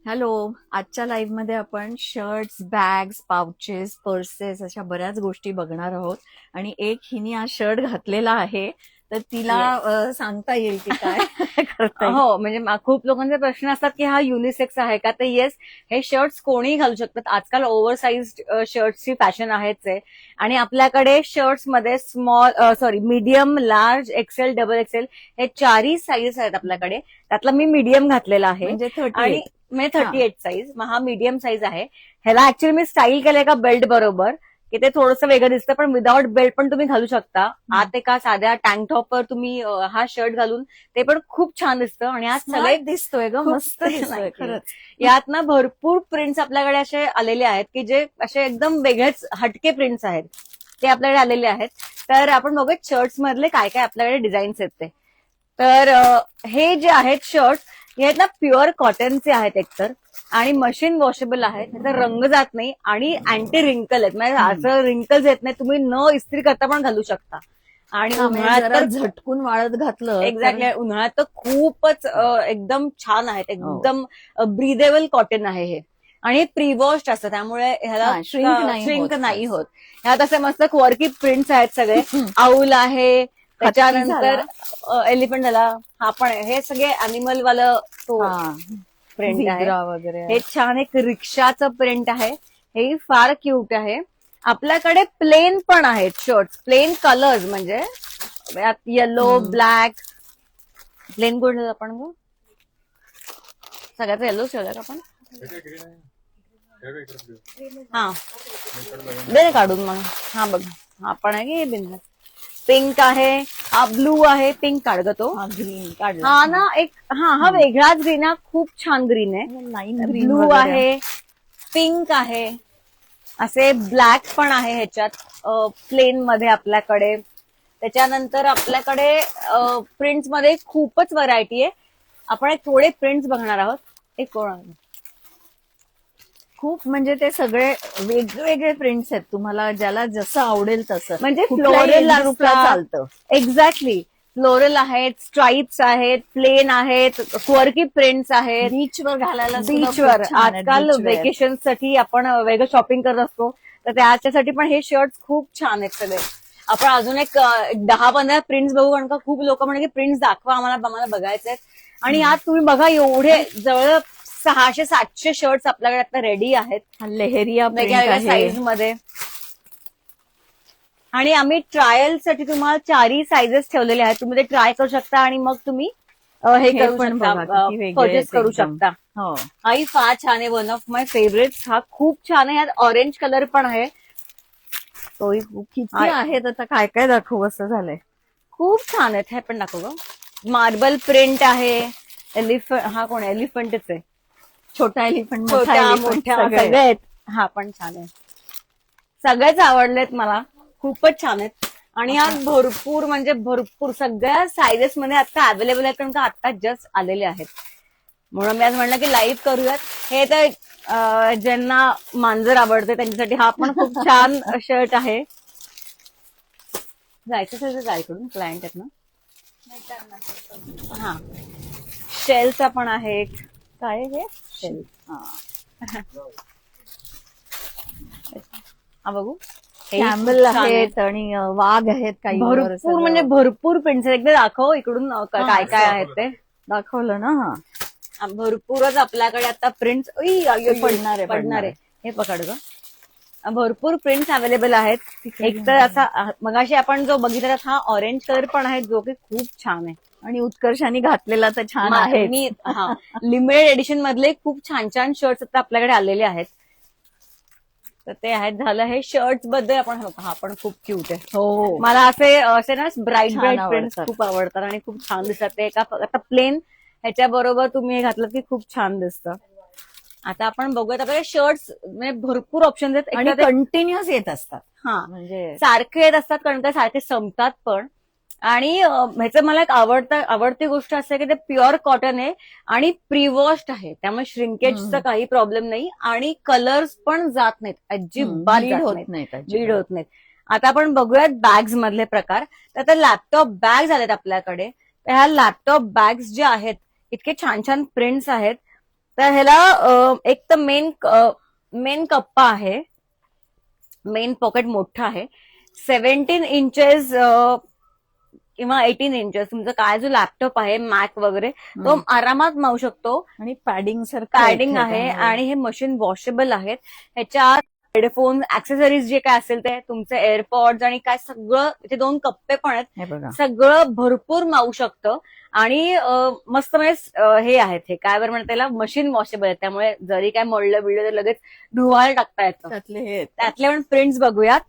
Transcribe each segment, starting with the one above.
Hello. आजच्या live मध्ये आपण शर्ट्स, बॅग्स, पाउचेस, पर्सेस अशा बऱ्याच गोष्टी बघणार आहोत. आणि एक हिने हा शर्ट घातलेला आहे, तर तिला सांगता येईल की काय करता येईल. हो, म्हणजे खूप लोकांचे प्रश्न असतात की हा युनिसेक्स आहे का? तर येस, हे शर्ट्स कोणीही घालू शकतात. आजकाल ओव्हरसाइज शर्ट्सची फॅशन आहेच आहे. आणि आपल्याकडे शर्ट्स मध्ये medium, large, XL, double XL हे चारही साईज आहेत आपल्याकडे. त्यातला मी मीडियम घातलेला आहे. म्हणजे 38. आणि म्हणजे 38 साईज, हा मीडियम साईज आहे. ह्याला ऍक्च्युअली मी स्टाईल केलंय का बेल्ट बरोबर, की ते थोडंसं वेगळं दिसतं, पण विदाउट बेल्ट पण तुम्ही घालू शकता. आत एका साध्या टँक टॉपवर तुम्ही हा शर्ट घालून ते पण खूप छान दिसतं. आणि आज सगळे स्मार्ट दिसतोय ग, खूप मस्त दिसतोय खरंच. यात ना भरपूर प्रिंट्स आपल्याकडे असे आलेले आहेत की जे असे एकदम वेगळेच हटके प्रिंट्स आहेत, ते आपल्याकडे आलेले आहेत. तर आपण बघूया शर्ट्स मधले काय काय आपल्याकडे डिझाईन्स आहेत ते. तर हे जे आहेत शर्ट्स, हे आहेत ना प्युअर कॉटनचे आहेत एकतर, आणि मशीन वॉशेबल आहेत. त्याचा रंग जात नाही आणि अँटी रिंकल आहेत. म्हणजे असं रिंकल्स येत नाही, तुम्ही न इस्त्री करता पण घालू शकता. आणि उन्हाळ्यात जरा तर झटकून वाळत घातलं. एक्झॅक्टली, उन्हाळ्यात तर खूपच एकदम छान आहेत. एकदम ब्रिदेबल कॉटन आहे हे. आणि प्री वॉश्ड असतं, त्यामुळे ह्याला श्रिंक नाही होत. ह्यात असे मस्त क्वर्की प्रिंट्स आहेत सगळे. आऊल आहे, त्याच्यानंतर एलिफंट झाला, हा पण आहे. हे सगळे अॅनिमल वालं तो प्रिंट आहे वगैरे. हे छान. एक रिक्षाचं प्रिंट आहे, हे फार क्यूट आहे. आपल्याकडे प्लेन पण आहेत शर्ट्स, प्लेन कलर्स, म्हणजे येलो, ब्लॅक. प्लेन कुठलं आपण ग? सगळ्यात येलो ठेवलं का आपण? हा, दे काढून मग. हा बघ, हा पण आहे की बिंदास. पिंक आहे, हा ब्लू आहे. पिंक काढ ग तो. ग्रीन काढला. हा ना, एक हा वेगळाच ग्रीन आहे, खूप छान ग्रीन आहे. लाईन ग्रीन ब्लू आहे, पिंक आहे, असे ब्लॅक पण आहे ह्याच्यात प्लेन मध्ये आपल्याकडे. त्याच्यानंतर आपल्याकडे प्रिंट्स मध्ये खूपच व्हरायटी आहे. आपण एक थोडे प्रिंट्स बघणार आहोत. एक खूप, म्हणजे ते सगळे वेगवेगळे प्रिंट्स आहेत. तुम्हाला ज्याला जसं आवडेल तसं, म्हणजे फ्लोरल चालतं. एक्झॅक्टली, फ्लोरल आहेत, स्ट्राईप्स आहेत, प्लेन आहेत, क्वर्की प्रिंट्स आहेत. बीचवर घालायला, बीचवर आजकाल वेकेशन साठी आपण वेगळं शॉपिंग करत असतो, तर त्याच्यासाठी पण हे शर्ट्स खूप छान आहेत सगळे. आपण अजून एक 10-15 प्रिंट्स बघू, कारण का खूप लोक म्हणजे प्रिंट्स दाखवा आम्हाला बघायचे आहेत. आणि यात तुम्ही बघा, एवढे जवळ 600-700 शर्ट्स आपल्याकडे आता रेडी आहेत, लेहरिया वेगळ्या साईज मध्ये. आणि आम्ही ट्रायल साठी तुम्हाला चारही साईजेस ठेवलेले आहेत. तुम्ही ते ट्राय करू शकता आणि मग तुम्ही हे करू शकता, परचेस करू शकता. हाही फार छान आहे, वन ऑफ माय फेवरेट. हा खूप छान आहे. यात ऑरेंज कलर पण आहे. तो किती आहेत आता, काय काय दाखवू असं झालंय. खूप छान आहेत. हे पण दाखव ग. मार्बल प्रिंट आहे. हा कोण आहे? एलिफंटच आहे. छोटा एलिफंट, मोठ्या सगळे आहेत. हा पण छान आहे. सगळेच आवडलेत मला, खूपच छान आहेत. आणि यात भरपूर, म्हणजे भरपूर सगळ्या साईजेस मध्ये आता अवेलेबल आहेत, कारण का आता जस्ट आलेले आहेत. म्हणून मी आज म्हणलं की लाईव्ह करूयात. हे तर ज्यांना मांजर आवडते त्यांच्यासाठी हा पण खूप छान शर्ट आहे. जायचं जायकडून क्लायंट आहेत ना. हा, शेलचा पण आहे. काय हे शेल? हा बघू, कॅमल आहेत आणि वाघ आहेत काही. भरपूर, म्हणजे भरपूर प्रिंट्स. एकदा दाखव इकडून काय काय आहेत ते. दाखवलं ना. हा, भरपूरच आपल्याकडे आता प्रिंट्स. पडणार आहे हे, पकड ग. भरपूर प्रिंट्स अवेलेबल आहेत. एक तर असा मगाशी आपण जो बघितला हा ऑरेंज कलर पण आहे, जो की खूप छान आहे. आणि उत्कर्षाने घातलेला तर छान आहे. लिमिटेड एडिशन मधले खूप छान छान शर्ट्स आता आपल्याकडे आलेले आहेत. तर ते आहेत. झालं हे शर्ट्स बद्दल. आपण हा पण खूप क्यूट आहे. हो, मला असे ना ब्राईट प्रिंट्स खूप आवडतात आणि खूप छान दिसतात ते. आता प्लेन ह्याच्या बरोबर तुम्ही हे घातलं की खूप छान दिसतं. आता आपण बघूयात, आपल्याकडे शर्ट्स म्हणजे भरपूर ऑप्शन्स आहेत आणि कंटिन्युअस येत असतात. हा, म्हणजे सारखे येत असतात, कारण का सारखे संपतात पण. आणि ह्याचं मला एक आवडती गोष्ट असते की ते प्युअर कॉटन आहे आणि प्री वॉश्ड आहे, त्यामुळे श्रिंकेजचा काही प्रॉब्लेम नाही. आणि कलर्स पण जात नाहीत, अजिबात लीड होत नाहीत. आता आपण बघूयात बॅग्स मधले प्रकार. तर आता लॅपटॉप बॅग्स आलेत आपल्याकडे. तर ह्या लॅपटॉप बॅग्स ज्या आहेत इतके छान छान प्रिंट्स आहेत. तर ह्याला एक तर मेन कप्पा आहे, मेन पॉकेट मोठं आहे, 17 इंचेस किंवा 18 इंचेस. तुमचा काय जो लॅपटॉप आहे मॅक वगैरे तो आरामात मावू शकतो. आणि पॅडिंग सारखं पॅडिंग आहे आणि हे मशीन वॉशेबल आहेत. ह्याच्यात हेडफोन, ऍक्सेसरीज जे काय असेल ते, तुमचे एअरपॉड्स आणि काय सगळं, इथे 2 कप्पे पण आहेत, हे बघा. सगळं भरपूर मावू शकतं. आणि मस्त म्हणजे हे आहेत, हे काय बरं म्हणतात त्याला, मशीन वॉशेबल आहे. त्यामुळे जरी काय मोडलं बिडलं तर लगेच धुवायला टाकता येतं. त्यातले हे त्यातले पण प्रिंट्स बघूयात.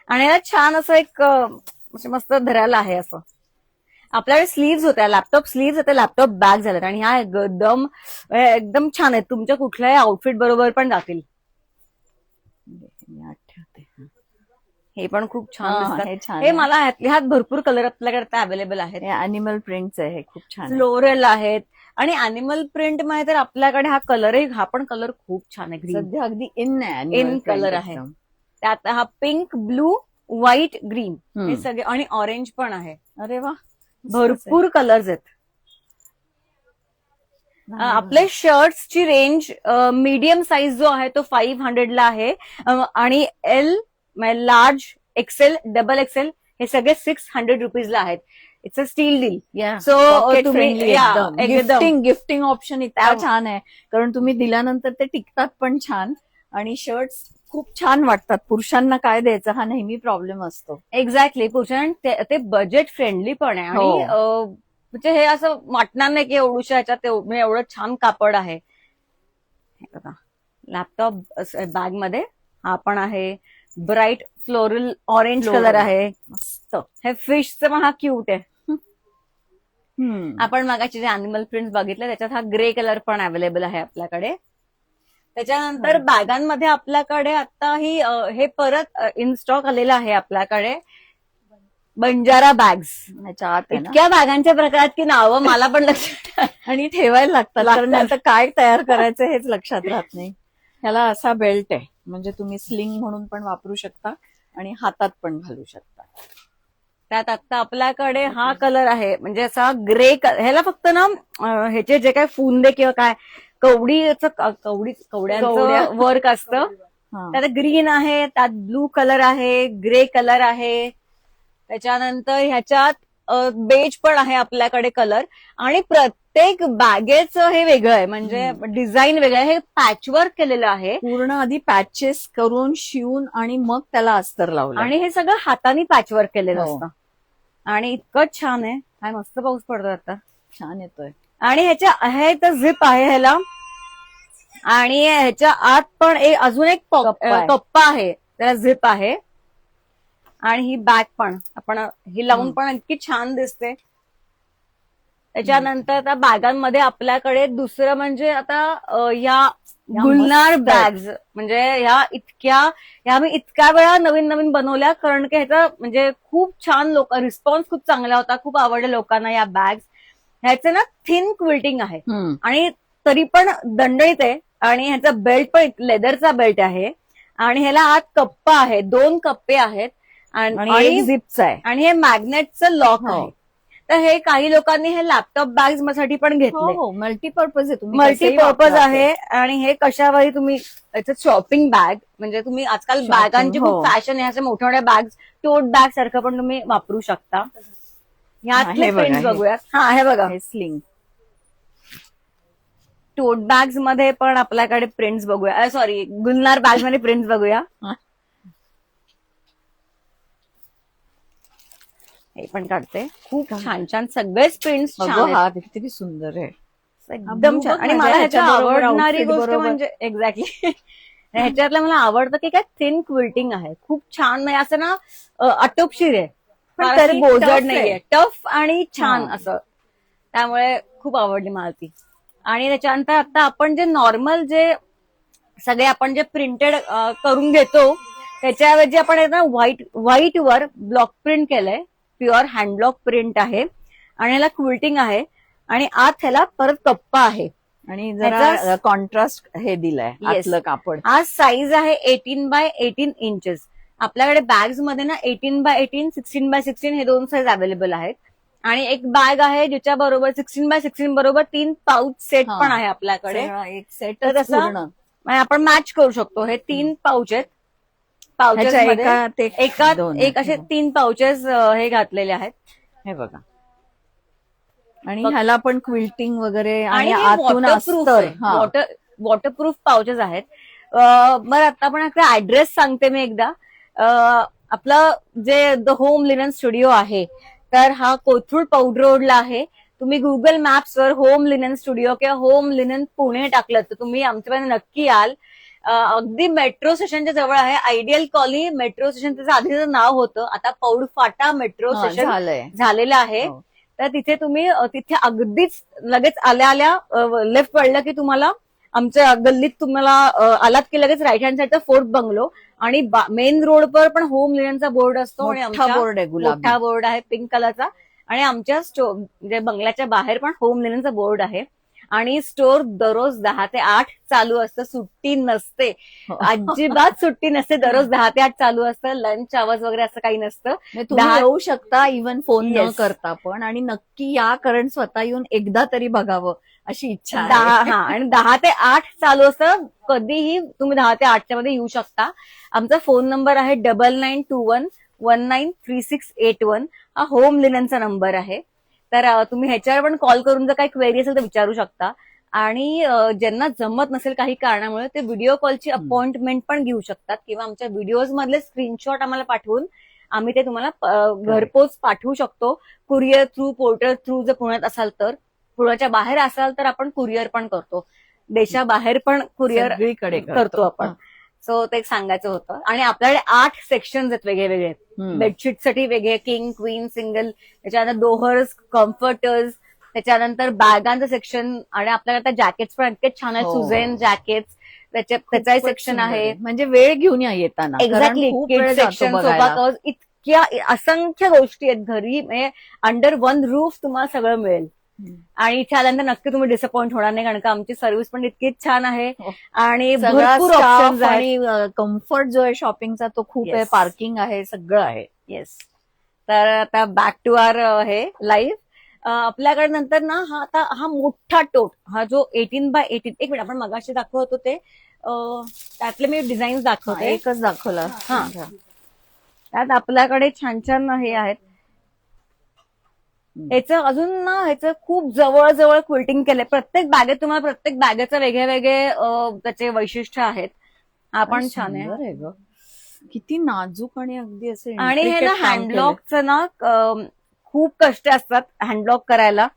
आणि याला छान असं एक मस्त धरायला आहे. असं आपल्याकडे स्लीव्स होत्या, लॅपटॉप स्लीव्स होत्या, लॅपटॉप बॅग झाल्यात. आणि ह्या एकदम छान आहेत, तुमच्या कुठल्याही आउटफिट बरोबर पण जातील. हे पण खूप छान दिसतात. हे मला ह्यात भरपूर कलर आपल्याकडे अवेलेबल आहेत. अॅनिमल प्रिंट्स आहे, खूप छान फ्लोरल आहेत. आणि अॅनिमल प्रिंट मध्ये तर आपल्याकडे हा कलरही, हा पण कलर खूप छान आहे. ग्रीन सध्या अगदी इन कलर आहे. त्यात हा पिंक, ब्लू, व्हाईट, ग्रीन हे सगळे, आणि ऑरेंज पण आहे. अरे वा, भरपूर कलर्स आहेत. आपले शर्ट्सची रेंज मीडियम साईज जो आहे तो 500 ला आहे. आणि L, large, XL, double XL हे सगळे 600 रुपीजला आहेत. It's a steal deal. So gifting option इतका छान आहे, कारण तुम्ही दिल्यानंतर ते टिकतात पण छान. आणि शर्ट्स खूप छान वाटतात. पुरुषांना काय द्यायचं हा नेहमी प्रॉब्लेम असतो. एक्झॅक्टली. पुरुषांना ते बजेट फ्रेंडली पण आहे. आणि म्हणजे हे असं वाटणार नाही की एवढूशा ह्याच्यात एवढं छान कापड आहे. लॅपटॉप बॅग मध्ये हा पण आहे. ब्राईट फ्लोरल ऑरेंज कलर आहे, मस्त. हे फिशचं पण हा क्यूट आहे. आपण मागाचे जे अॅनिमल प्रिंट्स बघितले त्याच्यात हा ग्रे कलर पण अवेलेबल आहे आपल्याकडे. त्याच्यानंतर बॅगांमध्ये आपल्याकडे आता हे परत इन स्टॉक आलेलं आहे आपल्याकडे, बंजारा बॅग्स. इतक्या बॅगांच्या प्रकारात की नावं मला पण लक्षात आणि ठेवायला लागतात, कारण आता काय तयार करायचं हेच लक्षात राहत नाही. ह्याला असा बेल्ट आहे, म्हणजे तुम्ही स्लिंग म्हणून पण वापरू शकता आणि हातात पण घालू शकता. त्यात आता आपल्याकडे हा कलर आहे, म्हणजे असा ग्रे कलर. ह्याला फक्त ना ह्याचे जे काय फुंदे किंवा काय कवड्यांचं वर्क असतं. त्यात ग्रीन आहे, त्यात ब्लू कलर आहे, ग्रे कलर आहे. त्याच्यानंतर ह्याच्यात बेज पण आहे आपल्याकडे कलर. आणि प्रत्येक बॅगेचं हे वेगळं आहे, म्हणजे डिझाईन वेगळं आहे. हे पॅचवर्क केलेलं आहे, पूर्ण आधी पॅचेस करून शिवून आणि मग त्याला अस्तर लावलं. आणि हे सगळं हाताने पॅचवर्क केलेलं असतं. आणि इतकं छान आहे. काय मस्त पाऊस पडतो आता, छान येतोय. आणि ह्याच्या आहे तर झिप आहे ह्याला. आणि ह्याच्या आत पण अजून एक कप्पा आहे, त्याला झिप आहे. आणि ही बॅग पण आपण ही लावून पण इतकी छान दिसते. त्याच्यानंतर त्या बॅगांमध्ये आपल्याकडे दुसरं म्हणजे आता या गुलनार बॅग्स, म्हणजे ह्या मी इतक्या वेळा नवीन नवीन बनवल्या, कारण की ह्याचा म्हणजे खूप छान रिस्पॉन्स खूप चांगला होता. खूप आवडले लोकांना या बॅग्स. ह्याचं ना थिन क्विल्टिंग आहे आणि तरी पण दणदणीत आहे. आणि ह्याचा बेल्ट पण लेदरचा बेल्ट आहे. आणि ह्याला आत कप्पा आहे, 2 कप्पे आहेत. आणि झिप्स आहे. आणि हे मॅग्नेटचं लॉक आहे. तर हे काही लोकांनी हे लॅपटॉप बॅग्स साठी पण घेतले. मल्टीपर्पज आहे, मल्टीपर्पज आहे. आणि हे कशावरही तुम्ही शॉपिंग बॅग, म्हणजे तुम्ही आजकाल बॅगांची खूप फॅशन आहे, अशा मोठ्या मोठ्या बॅग, टोट बॅग सारखं पण तुम्ही वापरू शकता. ह्यातले प्रिंट्स बघूयात. हा, हे बघा, हे स्लिंग टोट बॅग्स मध्ये पण आपल्याकडे प्रिंट्स बघूया. सॉरी, गुलनार बॅग्स मध्ये प्रिंट्स बघूया. हे पण काढते. खूप छान छान सगळेच प्रिंट्स छान. हा किती सुंदर आहे, एकदम छान. आणि मला ह्याच्या आवडणारी गोष्ट म्हणजे एक्झॅक्टली ह्याच्यातलं मला आवडतं की काय थिन क्विल्टिंग आहे. खूप छान, म्हणजे असं ना आटोपशीर आहे, पण तरी बोजड नाहीये, टफ आणि छान असं. त्यामुळे खूप आवडली मला ती. आणि त्याच्यानंतर आता आपण जे नॉर्मल जे सगळे आपण जे प्रिंटेड करून घेतो त्याच्याऐवजी आपण व्हाईट वर ब्लॉक प्रिंट केलंय. प्युअर हँडब्लॉक प्रिंट आहे. आणि ह्याला क्विल्टिंग आहे. आणि आत ह्याला परत कप्पा आहे. आणि जरा कॉन्ट्रास्ट हे दिलंय आतलं कापड. हा साईज आहे 18 बाय 18 इंचेस. आपल्याकडे बॅग्स मध्ये ना 18 बाय 18, 16 बाय 16 हे 2 साईज अवेलेबल आहेत. आणि एक बॅग आहे ज्याच्या बरोबर 16x16 बरोबर 3 पाऊच सेट हा. पण आहे आपल्याकडे. सगळा एक सेट तर तसा पूर्ण म्हणजे आपण मॅच करू शकतो. हे 3 पाऊच आहेत. पाऊचेस ह्याच्या मध्ये एका दोन एक असे 3 पाऊचेस हे घातलेले आहेत. हे बघा. आणि ह्याला पण क्विल्टिंग वगैरे आणि हे आतून वॉटरप्रूफ अस्तर. आहे. वॉटरप्रूफ पाऊचेस आहेत. बरं आता आपण आपला ऍड्रेस सांगते मी एकदा. आपलं जे द होम लिनन स्टुडिओ आहे तर हा कोथरूड पौड रोडला आहे. तुम्ही गुगल मॅप्सवर होम लिनन स्टुडिओ किंवा होम लिनन पुणे टाकलं तर तुम्ही आमच्यापर्यंत नक्की याल. अगदी मेट्रो स्टेशनच्या जवळ आहे. आयडियल कॉलनी मेट्रो स्टेशन त्याचं आधीचं नाव होतं. आता पौड फाटा मेट्रो स्टेशन झालेलं आहे. तर तिथे तुम्ही तिथे अगदीच लगेच आल्या लेफ्ट वळलं की तुम्हाला आमच्या गल्लीत तुम्हाला आलात की लगेच राईट हँड साईडचा फोर्ट बंगलो आणि मेन रोडवर पण होम लिननचा बोर्ड असतो. आणि मोठा बोर्ड आहे पिंक कलरचा. आणि आमच्या म्हणजे बंगल्याच्या बाहेर पण होम लिननचा बोर्ड आहे. आणि स्टोर दररोज 10 ते 8 चालू असतं. सुट्टी नसते, अजिबात सुट्टी नसते. दररोज 10 ते 8 चालू असतं. लंच आवर्स वगैरे असं काही नसतं. तुम्ही येऊ शकता इव्हन फोन न करता पण. आणि नक्की या कारण स्वतः येऊन एकदा तरी बघावं अशी इच्छा आहे. आणि 10 ते 8 चालू असतं. कधीही तुम्ही 10 ते 8च्या मध्ये येऊ शकता. आमचा फोन नंबर आहे 9921193681. हा होम लिननचा नंबर आहे. तर तुम्ही ह्याच्यावर पण कॉल करून जर काही क्वेरी असेल तर विचारू शकता. आणि ज्यांना जमत नसेल काही कारणामुळे ते व्हिडिओ कॉलची अपॉइंटमेंट पण घेऊ शकतात किंवा आमच्या व्हिडिओज मधले स्क्रीनशॉट आम्हाला पाठवून आम्ही ते तुम्हाला घरपोच पाठवू शकतो. Courier through, porter through. जर पुण्यात असाल तर, पुण्याच्या बाहेर असाल तर आपण कुरिअर पण करतो. देशाबाहेर पण कुरिअर करतो आपण. सो ते सांगायचं होतं. आणि आपल्याकडे 8 सेक्शन्स आहेत वेगळे वेगळे. बेडशीटसाठी वेगळे, किंग, क्वीन, सिंगल, त्याच्यानंतर दोहर्स, कम्फर्टर्स, त्याच्यानंतर बॅगांचं सेक्शन. आणि आपल्याकडे जॅकेट्स पण इतके छान आहेत. सुझेन जॅकेट्स त्याचाही सेक्शन आहे. म्हणजे वेळ घेऊन या येताना. एक्झॅक्टली. किड सेक्शन, सोफा कव्हर्स, इतक्या असंख्य गोष्टी आहेत. घरी म्हणजे अंडर वन रूफ तुम्हाला सगळं मिळेल. आणि इथे आल्यानंतर नक्की तुम्ही डिसअपॉइंट होणार नाही कारण का आमची सर्व्हिस पण इतकीच छान आहे. आणि भरपूर ऑप्शन्स आणि कम्फर्ट जो आहे शॉपिंगचा तो खूप आहे. पार्किंग आहे, सगळं आहे. येस. तर आता बॅक टू आवर हे लाईव्ह. आपल्याकडे नंतर ना हा मोठा टोट, हा जो 18x18, एक मिनिट आपण मगाशी दाखवत होते त्यातले मी डिझाईन्स दाखवते. एकच दाखवला. त्यात आपल्याकडे छान छान हे आहेत. ह्याचं अजून ना ह्याचं खूप जवळ क्विल्टिंग केलंय. प्रत्येक बॅगेत तुम्हाला प्रत्येक बॅगेचं वेगळे वेगळे त्याचे वैशिष्ट्य आहेत. हा पण छान आहे. किती नाजूक आणि अगदी असे. आणि हे ना हँडलॉकचं ना खूप कष्ट असतात हँडलॉक करायला.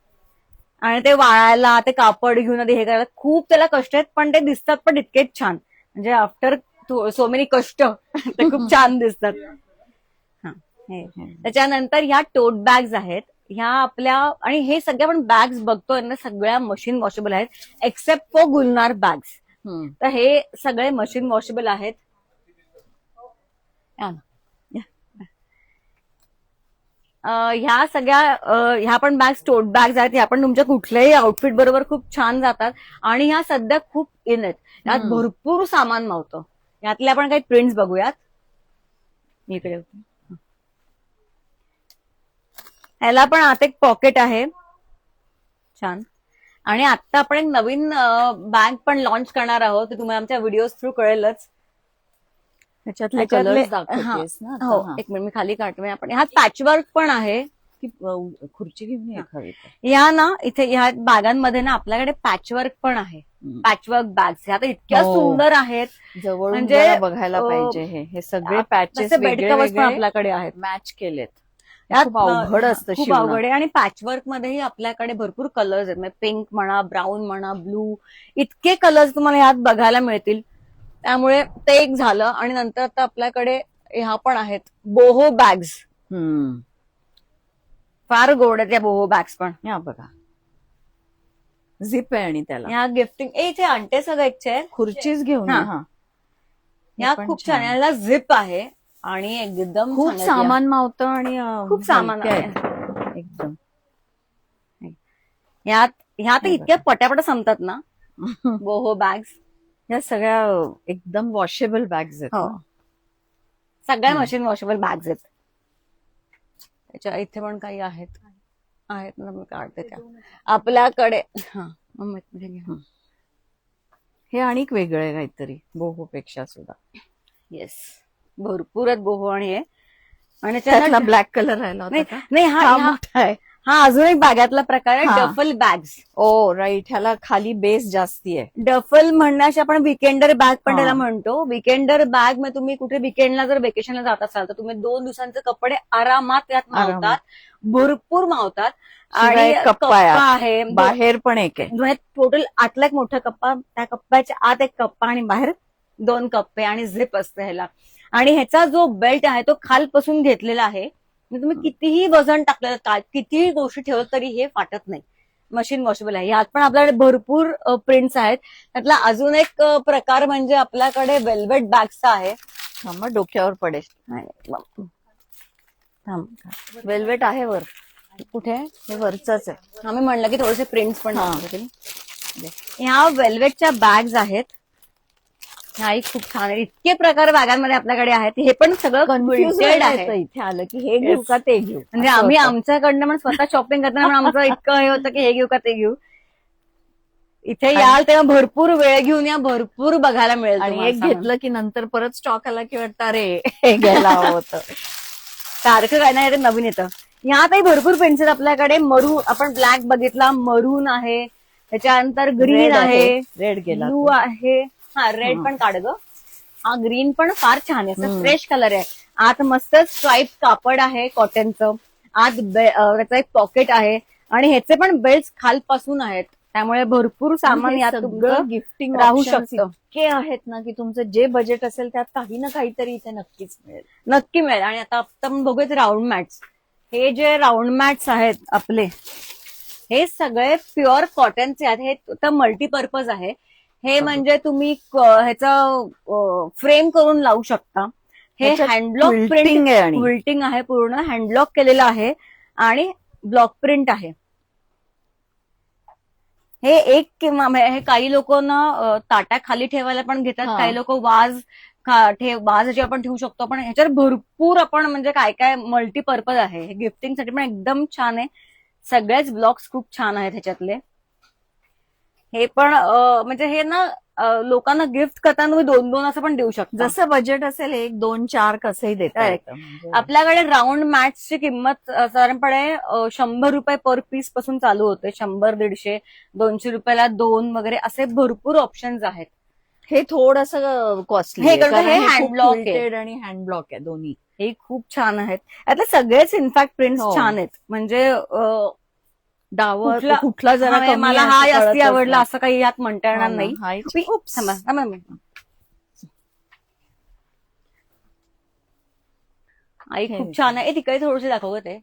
आणि ते वाळायला, ते कापड घेऊन आधी हे करायला खूप त्याला कष्ट आहेत. पण ते दिसतात पण इतकेच छान. म्हणजे आफ्टर सो मेनी कष्ट ते खूप छान दिसतात. त्याच्यानंतर ह्या टोट बॅग्स आहेत. ह्या आपल्या, आणि हे सगळ्या आपण बॅग्स बघतोय ना सगळ्या मशीन वॉशेबल आहेत एक्सेप्ट फॉर गुलनार बॅग्स. तर हे सगळे मशीन वॉशेबल आहेत. ह्या सगळ्या ह्या पण बॅग्स टोट बॅग्स आहेत. ह्या पण तुमच्या कुठल्याही आउटफिट बरोबर खूप छान जातात. आणि ह्या सध्या खूप इन आहेत. यात भरपूर सामान मावतं. यातल्या आपण काही प्रिंट्स बघूयात. इकडे ह्याला पण आत एक पॉकेट आहे छान. आणि आता आपण एक नवीन बॅग पण लॉन्च करणार आहोत. ते तुम्हाला आमच्या व्हिडिओज थ्रू कळेलच. त्याच्यातले कलर्स दाखवतेस ना. हो, एक मिनिट मी खाली काढते. आपण ह्यात पॅचवर्क पण आहे. खुर्ची घेऊन एखादी. या ना इथे ह्या बागांमध्ये ना आपल्याकडे पॅचवर्क पण आहे. पॅचवर्क बॅग्स ह्या तर इतक्या सुंदर आहेत. जवळ म्हणजे बघायला पाहिजे. हे सगळे पॅचेस बेड कवर्स पण आपल्याकडे आहेत. मॅच केलेत. खूप अवघड असतं. खूप अवघड आहे. आणि पॅचवर्क मध्येही आपल्याकडे भरपूर कलर्स आहेत. म्हणजे पिंक म्हणा, ब्राऊन म्हणा, ब्लू, इतके कलर्स तुम्हाला यात बघायला मिळतील. त्यामुळे ते एक झालं. आणि नंतर आता आपल्याकडे ह्या पण आहेत बोहो बॅग्स. फार गोड आहेत या बोहो बॅग्स पण. या बघा, झिप आहे आणि त्याला ह्या गिफ्टिंग इथे आणते सगळं एक चेअर. खुर्चीच घेऊन ह्या खूप छान. याला झिप आहे आणि एकदम खूप सामान मावतं. आणि खूप सामान आहे एकदम. ह्यात इतक्या पटापट संपतात ना बोहो बॅग्स. या सगळ्या एकदम वॉशेबल बॅग्स आहेत. सगळ्या मशीन वॉशेबल बॅग्स आहेत. त्याच्या इथे पण काही आहेत. आहेत ना, मी काढते त्या आपल्याकडे. हा मग मध्ये घ्या. हे आणिक वेगळं आहे काहीतरी बोहो पेक्षा सुद्धा. येस, भरपूर आहेत बोहो आणि हे. आणि त्यातला त्याला ब्लॅक कलर राहिला होता का? नाही, हा मोठा आहे. हा अजून एक बॅगातला प्रकार आहे, हा. Duffel bags. ओ राईट, ह्याला खाली बेस जास्ती आहे. डफल म्हणण्याशी आपण विकेंडर बॅग पण हा. त्याला म्हणतो. विकेंडर बॅग मग तुम्ही कुठे विकेंडला जर वेकेशनला जात असाल तर तुम्ही 2 दिवसांचे कपडे आरामात त्यात मावतात, भरपूर मावतात. शिवाय आणि कप्पा आहे बाहेर पण एक आहे. टोटल 8 एक मोठा कप्पा, त्या कप्प्याच्या आत एक कप्पा आणि बाहेर 2 कप्पे आणि झिप असते ह्याला. आणि ह्याचा जो बेल्ट आहे तो खालपासून घेतलेला आहे. म्हणजे तुम्ही कितीही वजन टाकलं, कितीही गोष्टी ठेवलं तरी हे फाटत नाही. मशीन वॉशेबल आहे. यात पण आपल्याकडे भरपूर प्रिंट्स आहेत. त्यातला अजून एक प्रकार म्हणजे आपल्याकडे वेल्वेट बॅग्सचा आहे. थांबा, डोक्यावर पडेल. थांब, वेल्वेट आहे वर. कुठे हे वरचंच आहे. आम्ही म्हणलं की थोडेसे प्रिंट्स पण हा. दाखवतील. ह्या वेल्वेटच्या बॅग्स आहेत. ह्याही खूप छान आहे. इतके प्रकार बॅगांमध्ये आपल्याकडे आहेत. हे पण सगळं कन्फ्युजन आहे. आहे इथे आलं की हे घेऊ का ते घेऊ. म्हणजे असं आम्ही होतं. आमच्याकडनं पण स्वतः शॉपिंग करताना पण आमचं इतकं हे होतं की हे घेऊ का ते घेऊ. इथे याल तेव्हा भरपूर वेळ घेऊन या, भरपूर बघायला मिळेल. आणि तुम्हाला एक सामान. घेतलं की नंतर परत स्टॉक आला की वाटतं अरे हे घ्यायला हवं होतं. सारखं काय नाही, ते नवीन येतं. ह्यातही भरपूर पेन्सिल आपल्याकडे. मरून, आपण ब्लॅक बघितला, मरून आहे, त्याच्यानंतर ग्रीन Red आहे, रेड गेला ब्लू तो. आहे. हा रेड पण काढ ग. हा ग्रीन पण फार छान आहे, असं फ्रेश कलर आहे. आत मस्त स्ट्राईप कापड आहे कॉटनचं. आत त्याचं एक पॉकेट आहे आणि ह्याचे पण बेल्ट खालपासून आहेत. त्यामुळे भरपूर सामान हे यात सगळं तुमचं गिफ्टिंग राहू options शकतं. इतके आहेत ना की तुमचं जे बजेट असेल त्यात काही ना काहीतरी इथे नक्कीच मिळेल. नक्की मिळेल. आणि आता आपण बघूयात राऊंड मॅट्स. हे जे राऊंड मॅट्स आहेत आपले, हे सगळे प्युअर कॉटनचे आहेत. हे तर मल्टीपर्पज आहे. हे म्हणजे तुम्ही ह्याचं फ्रेम करून लावू शकता. हे ह्याच्यात हँडब्लॉक quilting प्रिंट आहे आणि क्विल्टिंग आहे, पूर्ण हँडब्लॉक केलेलं आहे आणि ब्लॉक प्रिंट आहे. हे एक किंवा हे काही लोक ना ताट्या खाली ठेवायला पण घेतात. हा. काही लोक वाज वाज आपण ठेवू शकतो. पण ह्याच्यावर भरपूर आपण म्हणजे काय काय मल्टीपर्पज आहे. हे गिफ्टिंगसाठी पण एकदम छान आहे. सगळेच ब्लॉक्स खूप छान आहेत ह्याच्यातले. हे पण म्हणजे हे ना लोकांना गिफ्ट करताना तुम्ही 2-2 असं पण देऊ शकता. जसं बजेट असेल 1, 2, 4 कसंही देता Correct. येतं. म्हणजे आपल्याकडे राऊंड मॅट्सची किंमत साधारणपणे 100 रुपये पर पीस पासून चालू होते. 100, 150, 200 रुपयाला 2 वगैरे असे भरपूर ऑप्शन्स आहेत. हे थोडंसं कॉस्टली हे कारण हे हँडब्लॉक आहे. आणि हँडब्लॉक आहे दोन्ही. हे खूप छान आहेत. यातले सगळेच इनफॅक्ट प्रिंट्स हो. छान आहेत. म्हणजे डावा कुठला- कुठला जरा हा, कमी मला आहे हा असं जास्ती कळतच आवडला नाही. असं काही यात म्हणता येणार हो ना, नाही. हा एक- मी- Oops. थांबा, मी. आई हे खूप छान आहे. तिकडे थोडेसे दाखव ते.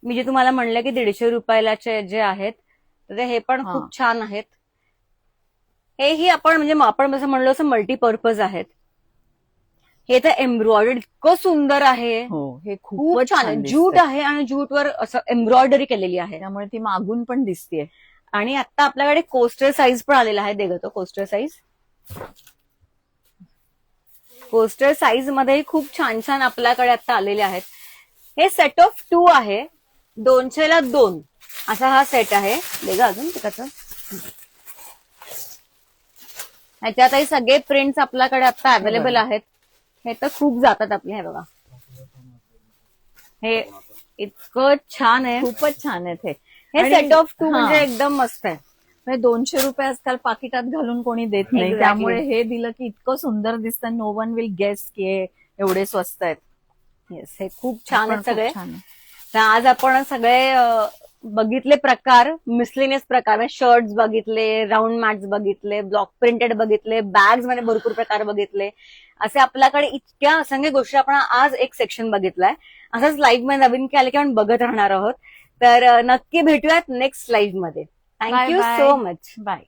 मी जे तुम्हाला म्हणलं की 150 रुपयालाचे जे आहेत तर हे पण हा. खूप छान आहेत. हेही आपण म्हणजे आपण जसं म्हणलो असं मल्टीपर्पज आहेत. हे तर एम्ब्रॉयडरी इतकं सुंदर आहे. हो, हे खूप खूपच छान आहे. ज्यूट आहे आणि ज्यूटवर असं एम्ब्रॉयडरी केलेली आहे. त्यामुळे ती मागून पण दिसतीये. आणि आता आपल्याकडे कोस्टर साईज पण आलेला आहे. दे ग तो कोस्टर साईज. कोस्टर साईज मध्ये खूप छान छान आपल्याकडे आता आलेले आहेत. हे सेट ऑफ 2 आहे. 200 ला 2 असा हा सेट आहे. दे ग अजून त्याचं. ह्याच्यातही सगळे प्रिंट्स आपल्याकडे आता अवेलेबल आहेत. हे तर खूप जातात आपले. हे बघा, हे इतकं छान आहे. खूपच छान आहेत हे. हे आणि- सेट ऑफ 2 हा. म्हणजे एकदम मस्त आहे. म्हणजे 200 रुपये आजकाल पाकिटात घालून कोणी देत नाही. Exactly. त्यामुळे हे दिलं की इतकं सुंदर दिसतं. नो वन विल गेस की हे एवढे स्वस्त आहेत. येस, हे खूप छान पण आहेत खूप सगळे. छान आहे. तर आज आपण सगळे बघितले प्रकार, मिसलिनियस प्रकार. शर्ट्स बघितले, राऊंड मॅट्स बघितले, ब्लॉक प्रिंटेड बघितले, बॅग्स मध्ये भरपूर प्रकार बघितले. असे आपल्याकडे इतक्या असंख्य गोष्टी आपण आज एक सेक्शन बघितलाय. असंच लाईव्ह मध्ये नवीन काय आलं की आपण बघत राहणार आहोत. तर नक्की भेटूयात नेक्स्ट लाईव्ह मध्ये. Thank you Bye bye. So much. Bye.